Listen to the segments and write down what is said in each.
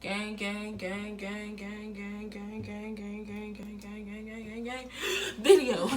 Gang, gang, gang, gang, gang, gang, gang, gang, gang, gang, gang, gang, gang, gang, gang, gang. Video.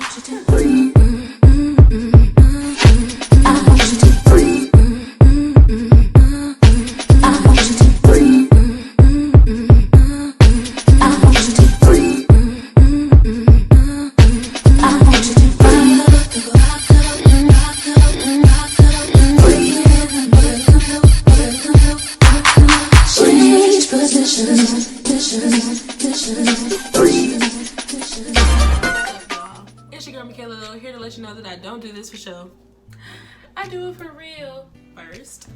It's your girl Michaela though, here to let you know that I don't do this for show. I do it for real. First,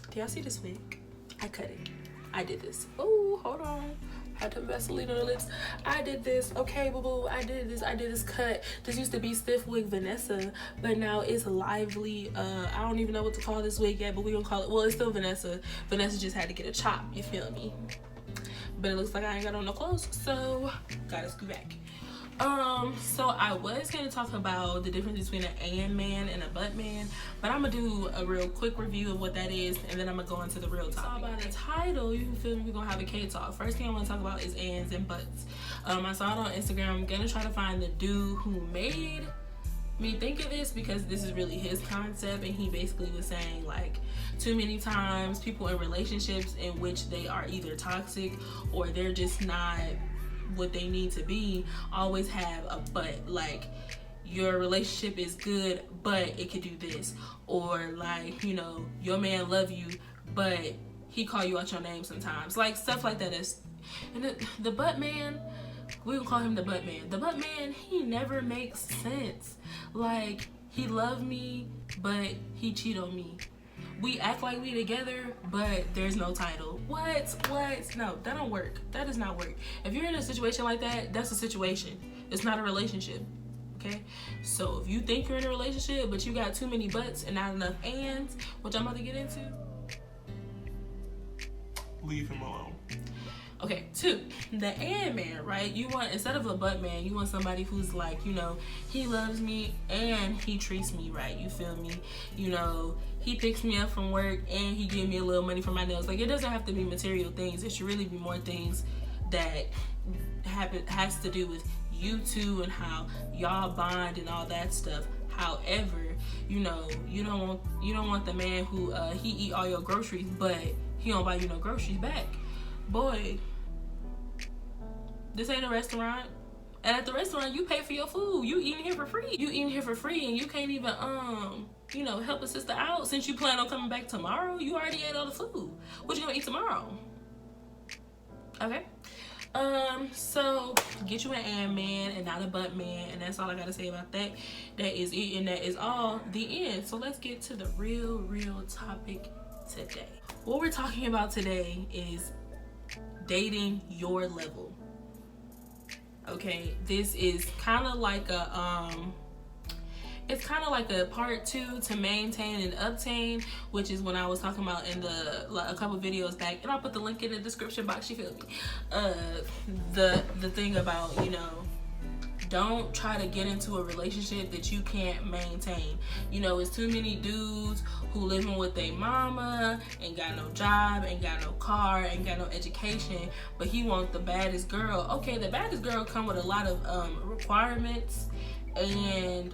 do y'all see this wig? I cut it. I did this. Oh, hold on. Had to Vaseline on the lips. I did this. Okay, boo boo. I did this cut. This used to be stiff wig Vanessa, but now it's lively. I don't even know what to call this wig yet, but we gonna call it. Well, it's still Vanessa. Vanessa just had to get a chop. You feel me? But it looks like I ain't got on no clothes, so gotta scoot back. So I was gonna talk about the difference between an and man and a but man, but I'm gonna do a real quick review of what that is, and then I'm gonna go into the real topic. So by the title, you can feel me, we're gonna have a K talk. First thing I want to talk about is ands and buts. I saw it on Instagram. I'm gonna try to find the dude who made me think of this, because this is really his concept, and he basically was saying like too many times people in relationships in which they are either toxic or they're just not what they need to be always have a but. Like, your relationship is good but it could do this, or like, you know, your man love you but he call you out your name sometimes, like stuff like that. Is and the butt man, we will call him the butt man. The butt man, he never makes sense. Like, he love me but he cheat on me. We act like we together, but there's no title. What? No, that don't work. That does not work. If you're in a situation like that, that's a situation. It's not a relationship, okay? So if you think you're in a relationship, but you got too many buts and not enough ands, which I'm about to get into, leave him alone. Okay, 2, the and man, right? You want, instead of a butt man, you want somebody who's like, you know, he loves me and he treats me right, you feel me? You know, he picks me up from work and he give me a little money for my nails. Like, it doesn't have to be material things. It should really be more things that has to do with you two and how y'all bond and all that stuff. However, you know, you don't want the man who he eat all your groceries but he don't buy you no groceries back. Boy, this ain't a restaurant. And at the restaurant, you pay for your food. You eating here for free. You eating here for free, and you can't even you know, help a sister out since you plan on coming back tomorrow. You already ate all the food. What you gonna eat tomorrow? Okay. So get you an and man and not a butt man, and that's all I gotta say about that. That is it, and that is all the end. So let's get to the real topic today. What we're talking about today is dating your level. Okay, this is kind of like a it's kind of like a part 2 to maintain and obtain, which is when I was talking about in a couple videos back, and I'll put the link in the description box, you feel me? The thing about, you know, don't try to get into a relationship that you can't maintain. You know, it's too many dudes who living with their mama, ain't got no job, ain't got no car, ain't got no education, but he wants the baddest girl. Okay, the baddest girl come with a lot of requirements and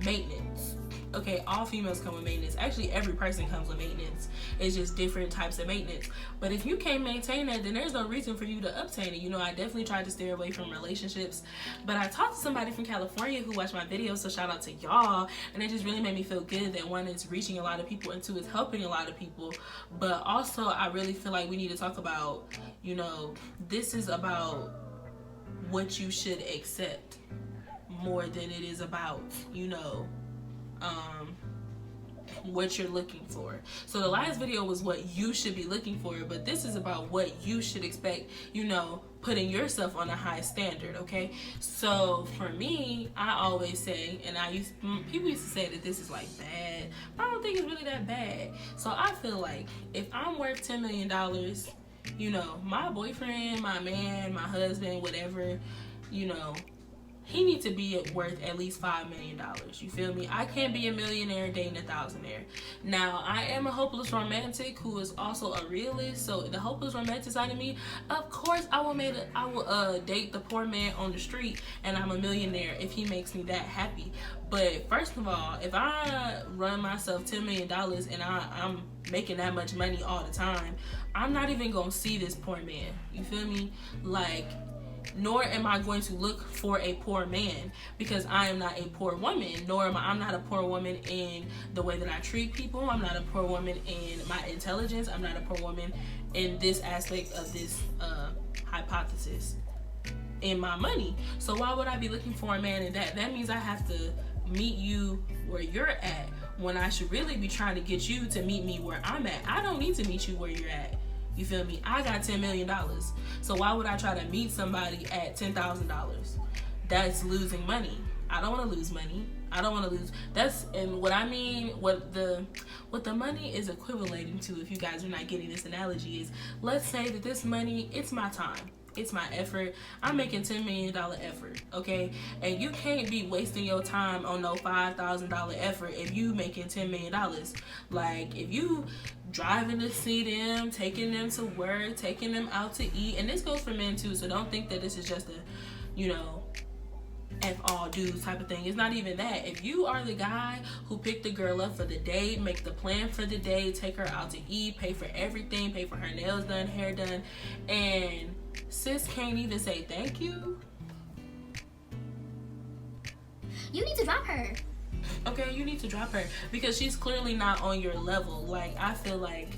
maintenance. Okay, all females come with maintenance. Actually, every person comes with maintenance. It's just different types of maintenance. But if you can't maintain that, then there's no reason for you to obtain it. You know, I definitely tried to steer away from relationships. But I talked to somebody from California who watched my videos, so shout out to y'all. And it just really made me feel good that, one, it's reaching a lot of people, and 2, it's helping a lot of people. But also, I really feel like we need to talk about, you know, this is about what you should accept more than it is about, you know, what you're looking for. So the last video was what you should be looking for, but this is about what you should expect, you know, putting yourself on a high standard. Okay, so for me, I always say, and people used to say that this is like bad, but I don't think it's really that bad. So I feel like if I'm worth $10 million, you know, my boyfriend, my man, my husband, whatever, you know, he needs to be worth at least $5 million. You feel me? I can't be a millionaire dating a thousandaire. Now, I am a hopeless romantic who is also a realist. So the hopeless romantic side of me, of course, I will date the poor man on the street, and I'm a millionaire if he makes me that happy. But first of all, if I run myself $10 million and I'm making that much money all the time, I'm not even gonna see this poor man. You feel me? Like, nor am I going to look for a poor man, because I am not a poor woman, nor I'm not a poor woman in the way that I treat people. I'm not a poor woman in my intelligence. I'm not a poor woman in this aspect of this hypothesis in my money. So why would I be looking for a man in that? That means I have to meet you where you're at, when I should really be trying to get you to meet me where I'm at. I don't need to meet you where you're at. You feel me? I got $10 million. So why would I try to meet somebody at $10,000? That's losing money. I don't want to lose money. I don't want to lose. That's, and what I mean, what the money is equivalating to, if you guys are not getting this analogy, is, let's say that this money, it's my time. It's my effort. I'm making $10 million effort, okay? And you can't be wasting your time on no $5,000 effort if you making $10 million. Like, if you driving to see them, taking them to work, taking them out to eat, and this goes for men too, so don't think that this is just a, you know, F all dudes type of thing. It's not even that. If you are the guy who picked the girl up for the day, make the plan for the day, take her out to eat, pay for everything, pay for her nails done, hair done, and sis can't even say thank you, you need to drop her. Okay, you need to drop her, because she's clearly not on your level. Like, I feel like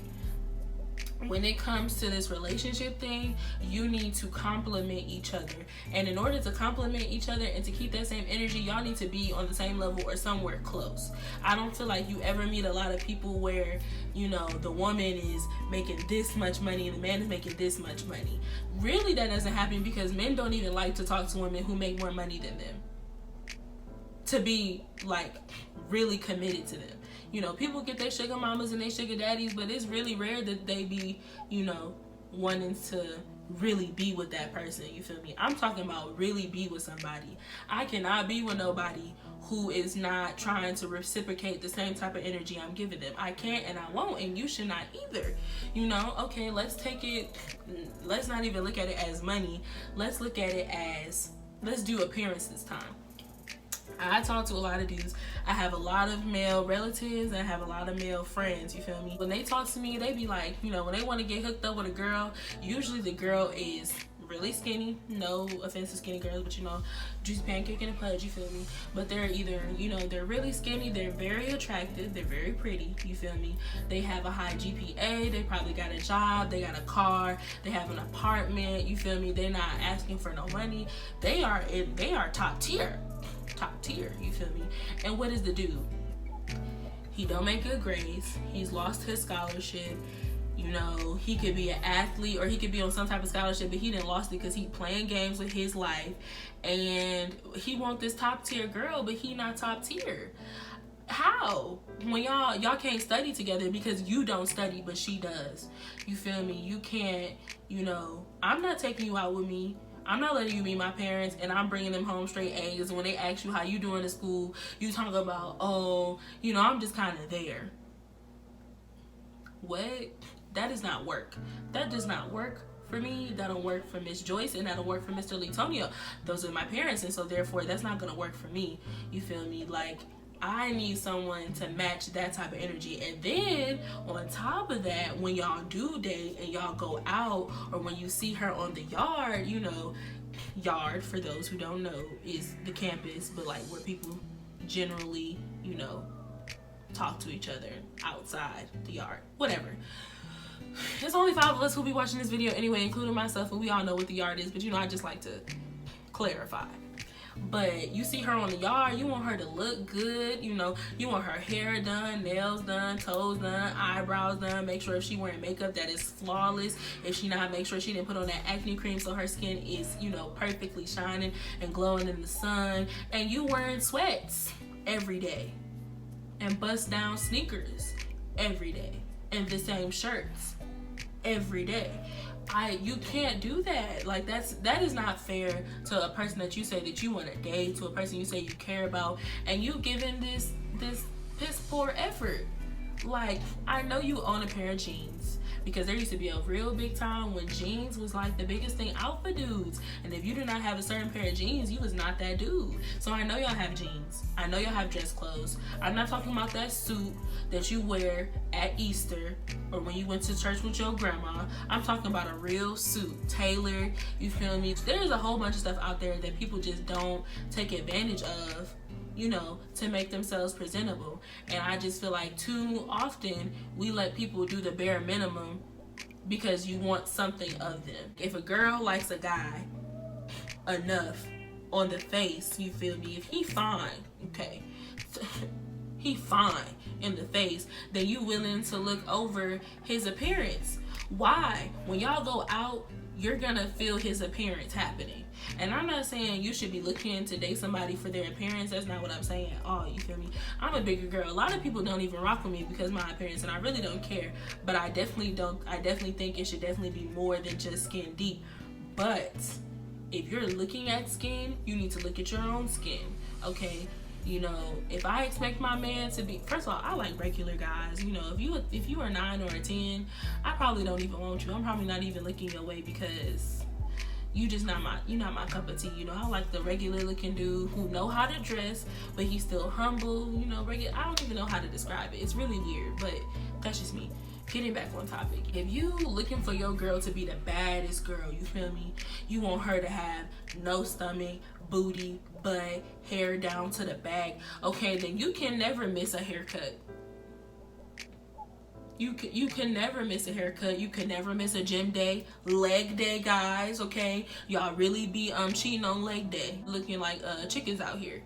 when it comes to this relationship thing, you need to complement each other. And in order to complement each other and to keep that same energy, y'all need to be on the same level or somewhere close. I don't feel like you ever meet a lot of people where, you know, the woman is making this much money and the man is making this much money. Really, that doesn't happen, because men don't even like to talk to women who make more money than them, to be like really committed to them. You know, people get their sugar mamas and their sugar daddies, but it's really rare that they be, you know, wanting to really be with that person. You feel me? I'm talking about really be with somebody. I cannot be with nobody who is not trying to reciprocate the same type of energy I'm giving them. I can't and I won't, and you should not either. You know, okay, let's not even look at it as money. Let's look at it as, let's do appearance this time. I talk to a lot of dudes. I have a lot of male relatives and I have a lot of male friends, you feel me? When they talk to me, they be like, you know, when they want to get hooked up with a girl, usually the girl is really skinny. No offense to skinny girls, but you know, juicy pancake and a pudge, you feel me? But they're either, you know, they're really skinny, they're very attractive, they're very pretty, you feel me? They have a high GPA, they probably got a job, they got a car, they have an apartment, you feel me? They're not asking for no money. They are top tier, you feel me? And what is the dude? He don't make good grades. He's lost his scholarship. You know, he could be an athlete or he could be on some type of scholarship, but he didn't lost it because he playing games with his life. And he want this top tier girl, but he not top tier. How? When y'all can't study together because you don't study, but she does. You feel me? You can't, you know, I'm not taking you out with me. I'm not letting you meet my parents and I'm bringing them home straight A's. When they ask you how you doing in school, you talk about, oh, you know, I'm just kind of there. What? That does not work. That does not work for me. That don't work for Miss Joyce, and that'll work for Mr. Letonio. Those are my parents, and so therefore that's not gonna work for me. You feel me? Like, I need someone to match that type of energy. And then on top of that, when y'all do date and y'all go out, or when you see her on the yard, you know, yard, for those who don't know, is the campus, but like where people generally, you know, talk to each other outside the yard, whatever. There's only 5 of us who'll be watching this video anyway, including myself, and we all know what the yard is, but you know, I just like to clarify. But you see her on the yard, you want her to look good, you know, you want her hair done, nails done, toes done, eyebrows done, make sure if she wearing makeup that is flawless, if she not, make sure she didn't put on that acne cream so her skin is, you know, perfectly shining and glowing in the sun, and you wearing sweats every day, and bust down sneakers every day, and the same shirts every day. You can't do that. Like, that is not fair to a person that you say that you want to date, to a person you say you care about, and you giving this piss poor effort. Like, I know you own a pair of jeans, because there used to be a real big time when jeans was like the biggest thing out for dudes, and if you did not have a certain pair of jeans, you was not that dude. So I know y'all have jeans, I know y'all have dress clothes. I'm not talking about that suit that you wear at Easter or when you went to church with your grandma. I'm talking about a real suit, tailored, you feel me? There's a whole bunch of stuff out there that people just don't take advantage of, you know, to make themselves presentable. And I just feel like too often we let people do the bare minimum because you want something of them. If a girl likes a guy enough on the face, you feel me, if he fine, okay, he fine in the face, then you willing to look over his appearance. Why? When y'all go out, you're gonna feel his appearance happening. And I'm not saying you should be looking to date somebody for their appearance. That's not what I'm saying at all, you feel me? I'm a bigger girl. A lot of people don't even rock with me because of my appearance, and I really don't care. But I definitely think it should definitely be more than just skin deep. But if you're looking at skin, you need to look at your own skin, okay? You know, if I expect my man to be, first of all, I like regular guys. You know, if you are 9 or a 10, I probably don't even want you. I'm probably not even looking your way because you're not my cup of tea. You know, I like the regular looking dude who know how to dress, but he's still humble. You know, regular. I don't even know how to describe it. It's really weird, but that's just me. Getting back on topic. If you looking for your girl to be the baddest girl, you feel me? You want her to have no stomach, booty, butt, hair down to the back. Okay, then you can never miss a haircut. You can never miss a haircut. You can never miss a gym day, leg day, guys. Okay, y'all really be cheating on leg day, looking like chickens out here.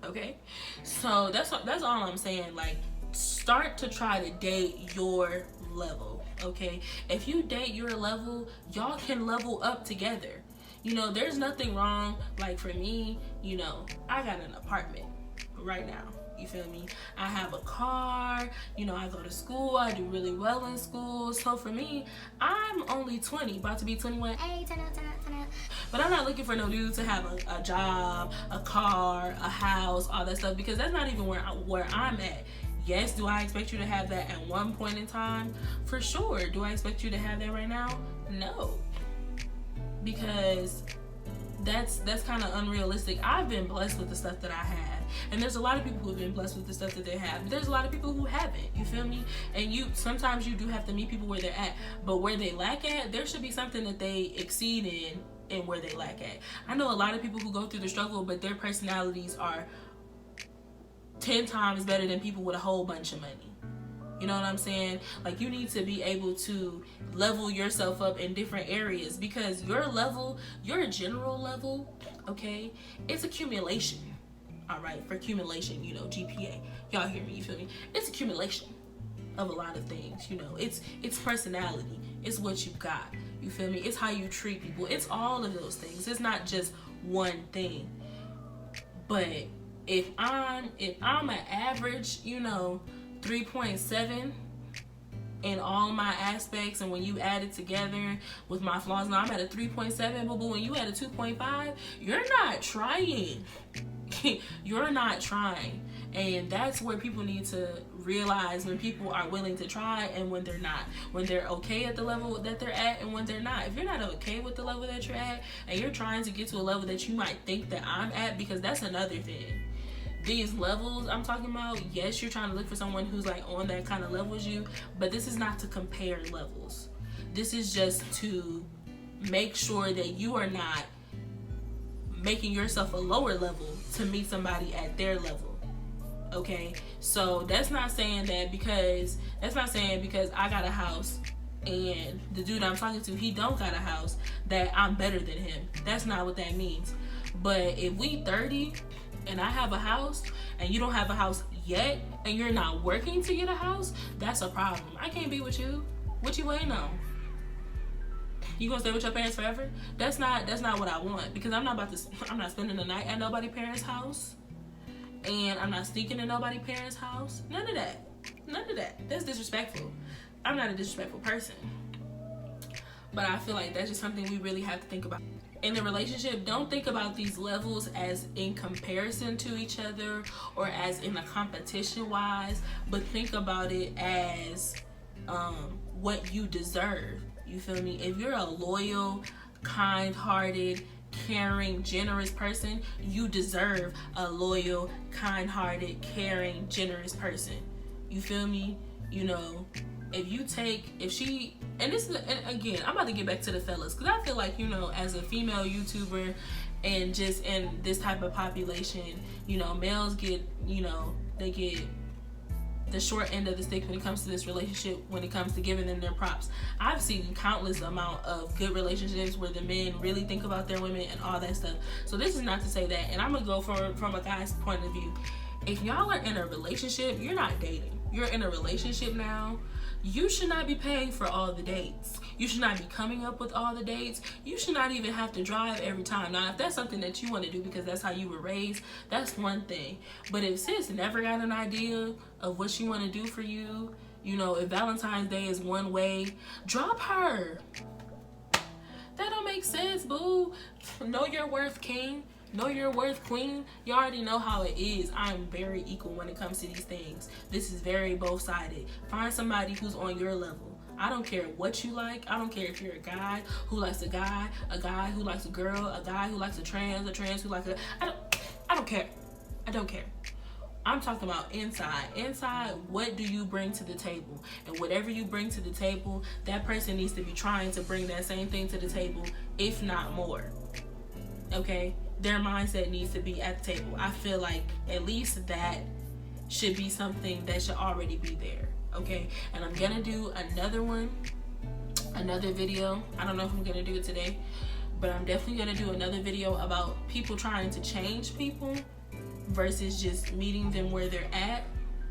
Okay, so that's all I'm saying. Like, start to try to date your level. Okay, if you date your level, y'all can level up together. You know, there's nothing wrong. Like, for me, you know, I got an apartment right now. You feel me? I have a car, you know, I go to school, I do really well in school. So for me, I'm only 20, about to be 21. Hey, turn up. But I'm not looking for no dude to have a job, a car, a house, all that stuff, because that's not even where I'm at. Yes, do I expect you to have that at one point in time? For sure. Do I expect you to have that right now? No. Because that's kind of unrealistic. I've been blessed with the stuff that I have. And there's a lot of people who have been blessed with the stuff that they have. But there's a lot of people who haven't. You feel me? And sometimes you do have to meet people where they're at. But where they lack at, there should be something that they exceed in where they lack at. I know a lot of people who go through the struggle, but their personalities are 10 times better than people with a whole bunch of money. You know what I'm saying? Like, you need to be able to level yourself up in different areas, because your level, your general level, okay, it's accumulation. All right, for accumulation, you know, GPA. Y'all hear me? You feel me? It's accumulation of a lot of things, you know. It's personality. It's what you got. You feel me? It's how you treat people. It's all of those things. It's not just one thing. But if I'm an average, you know, 3.7 in all my aspects, and when you add it together with my flaws, now I'm at a 3.7, but when you at a 2.5, you're not trying. You're not trying. And that's where people need to realize when people are willing to try and when they're not. When they're okay at the level that they're at and when they're not. If you're not okay with the level that you're at and you're trying to get to a level that you might think that I'm at, because that's another thing. These levels I'm talking about, yes, you're trying to look for someone who's like on that kind of level as you, but this is not to compare levels. This is just to make sure that you are not making yourself a lower level to meet somebody at their level. Okay, so that's not saying because I got a house and the dude I'm talking to, he don't got a house, that I'm better than him. That's not what that means. But if we 30 and I have a house and you don't have a house yet and you're not working to get a house, that's a problem. I can't be with you. What you waiting on? You gonna stay with your parents forever? That's not what I want, because I'm not spending the night at nobody's parents' house, and I'm not sneaking in nobody's parents' house. None of that. That's disrespectful. I'm not a disrespectful person. But I feel like that's just something we really have to think about. In a relationship, don't think about these levels as in comparison to each other or as in a competition wise, but think about it as what you deserve. You feel me? If you're a loyal, kind-hearted, caring, generous person, you deserve a loyal, kind-hearted, caring, generous person. You feel me? You know, if she, and this is, and again, I'm about to get back to the fellas, because I feel like, you know, as a female YouTuber and just in this type of population, you know, males get, you know, they get the short end of the stick when it comes to this relationship, when it comes to giving them their props. I've seen countless amount of good relationships where the men really think about their women and all that stuff. So this is not to say that, and I'm gonna go from a guy's point of view. If y'all are in a relationship, you're not dating. You're in a relationship now. You should not be paying for all the dates. You should not be coming up with all the dates. You should not even have to drive every time. Now, if that's something that you want to do because that's how you were raised, that's one thing. But if sis never got an idea of what she want to do for you, you know, if Valentine's Day is one way, drop her. That don't make sense, boo. Know your worth, king. Know your worth, queen. You already know how it is. I'm very equal when it comes to these things. This is very both-sided. Find somebody who's on your level. I don't care what you like. I don't care if you're a guy who likes a guy who likes a girl, a guy who likes a trans who likes a... I don't care. I don't care. I'm talking about inside. Inside, what do you bring to the table? And whatever you bring to the table, that person needs to be trying to bring that same thing to the table, if not more. Okay? Their mindset needs to be at the table. I feel like at least that should be something that should already be there. Okay? And I'm gonna do another video. I don't know if I'm gonna do it today, but I'm definitely gonna do another video about people trying to change people versus just meeting them where they're at.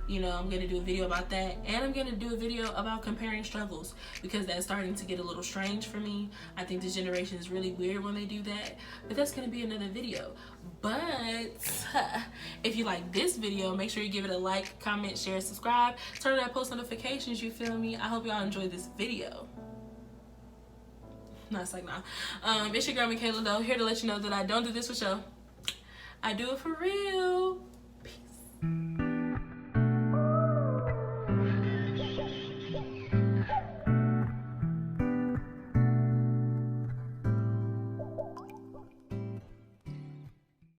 You know, I'm gonna do a video about that, and I'm gonna do a video about comparing struggles, because that's starting to get a little strange for me. I think this generation is really weird when they do that, but that's gonna be another video. But if you like this video, make sure you give it a like, comment, share, subscribe, turn on that post notifications. You feel me? I hope y'all enjoyed this video. No, it's like, nah. It's your girl Michaela though, here to let you know that I don't do this for show. I do it for real. Peace.